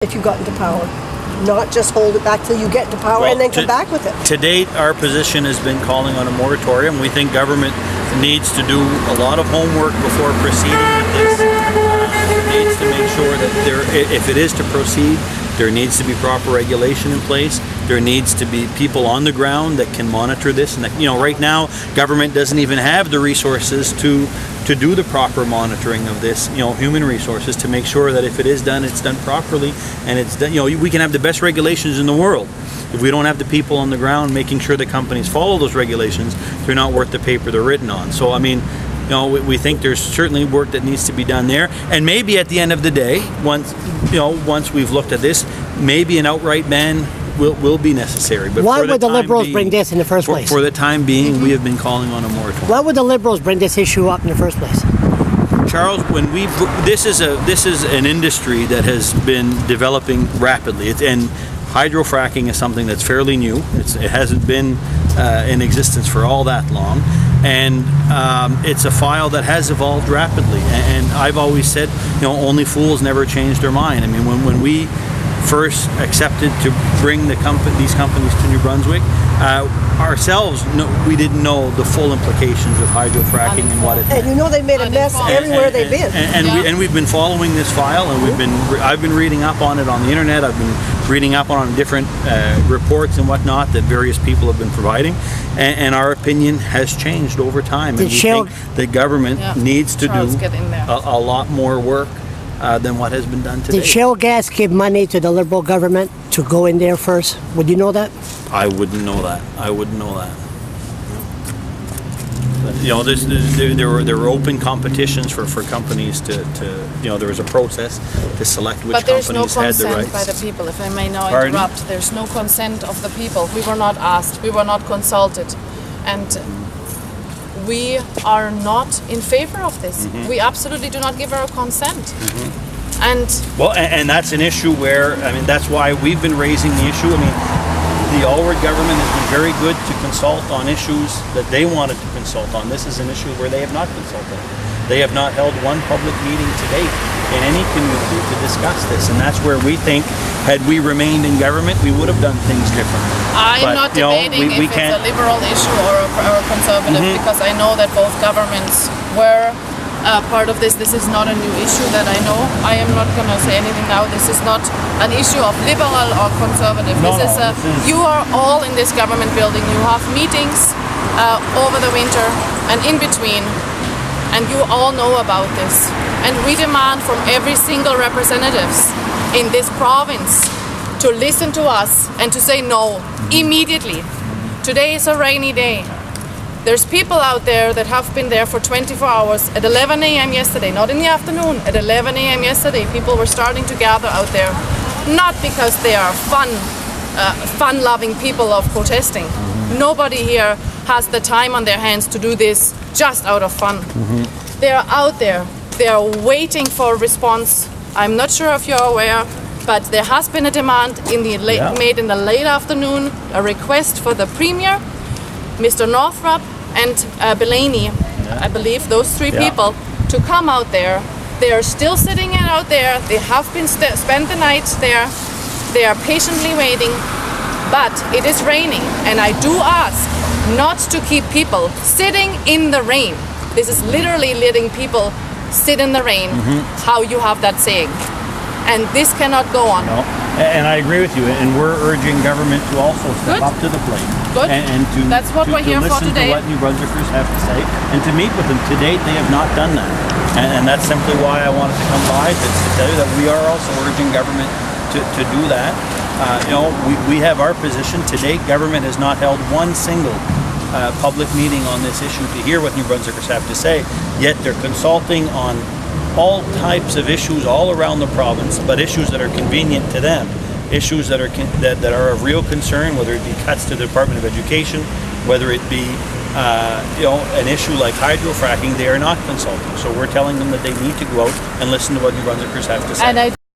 if you got into power, not just hold it back till you get into power and then come back with it. To date, our position has been calling on a moratorium. We think government needs to do a lot of homework before proceeding with this. It needs to make sure that if it is to proceed, there needs to be proper regulation in place. There needs to be people on the ground that can monitor this. And that, right now, government doesn't even have the resources to do the proper monitoring of this. Human resources to make sure that if it is done, it's done properly, and it's done. We can have the best regulations in the world. If we don't have the people on the ground making sure that companies follow those regulations, they're not worth the paper they're written on. So, we think there's certainly work that needs to be done there, and maybe at the end of the day, once we've looked at this, maybe an outright ban will be necessary. But why would the Liberals bring this in the first place? For the time being, we have been calling on a moratorium. Why would the Liberals bring this issue up in the first place? Charles, this is an industry that has been developing rapidly, and hydrofracking is something that's fairly new. It hasn't been in existence for all that long, and it's a file that has evolved rapidly. And I've always said, only fools never change their mind. When we first accepted to bring these companies to New Brunswick, ourselves, we didn't know the full implications of hydrofracking and what it meant. And they made a mess everywhere they've been. And we've been following this file, and I've been reading up on it on the internet. I've been reading up on different reports and whatnot that various people have been providing, and our opinion has changed over time. And we think the government needs to do a lot more work than what has been done today. Did Shale Gas give money to the Liberal government to go in there first? Would you know that? I wouldn't know that. But, there were open competitions for companies to there was a process to select which companies had the rights. But there's no consent by the people, if I may now interrupt. There's no consent of the people. We were not asked. We were not consulted. And we are not in favor of this. Mm-hmm. We absolutely do not give our consent. Mm-hmm. And that's an issue where, that's why we've been raising the issue. The Alward government has been very good to consult on issues that they wanted to consult on. This is an issue where they have not consulted. They have not held one public meeting to date in any community to discuss this, and that's where we think, had we remained in government, we would have done things differently. I'm not debating if it's a Liberal issue or a Conservative, because I know that both governments were part of this. This is not a new issue that I know. I am not going to say anything now. This is not an issue of Liberal or Conservative. You are all in this government building. You have meetings over the winter and in between, and you all know about this. And we demand from every single representatives in this province to listen to us and to say no immediately. Today is a rainy day. There's people out there that have been there for 24 hours. At 11 a.m. yesterday, not in the afternoon, at 11 a.m. yesterday, people were starting to gather out there. Not because they are fun-loving people of protesting. Nobody here has the time on their hands to do this just out of fun. Mm-hmm. They are out there. They are waiting for a response. I'm not sure if you're aware, but there has been a demand made in the late afternoon, a request for the Premier, Mr. Northrop, and Bellany, I believe, those three people, to come out there. They are still sitting out there. They have been spent the night there. They are patiently waiting, but it is raining, and I do ask not to keep people sitting in the rain. This is literally letting people sit in the rain, how you have that saying. And this cannot go on. No. And I agree with you, and we're urging government to also step up to the plate. Good. And That's what we're here for today. To what New Brunswickers have to say, and to meet with them. To date, they have not done that. And that's simply why I wanted to come by, to tell you that we are also urging government to do that. We have our position. To date, government has not held one single public meeting on this issue to hear what New Brunswickers have to say, yet they're consulting on all types of issues all around the province, but issues that are convenient to them, issues that are of real concern, whether it be cuts to the Department of Education, whether it be an issue like hydrofracking. They are not consulting. So we're telling them that they need to go out and listen to what New Brunswickers have to say.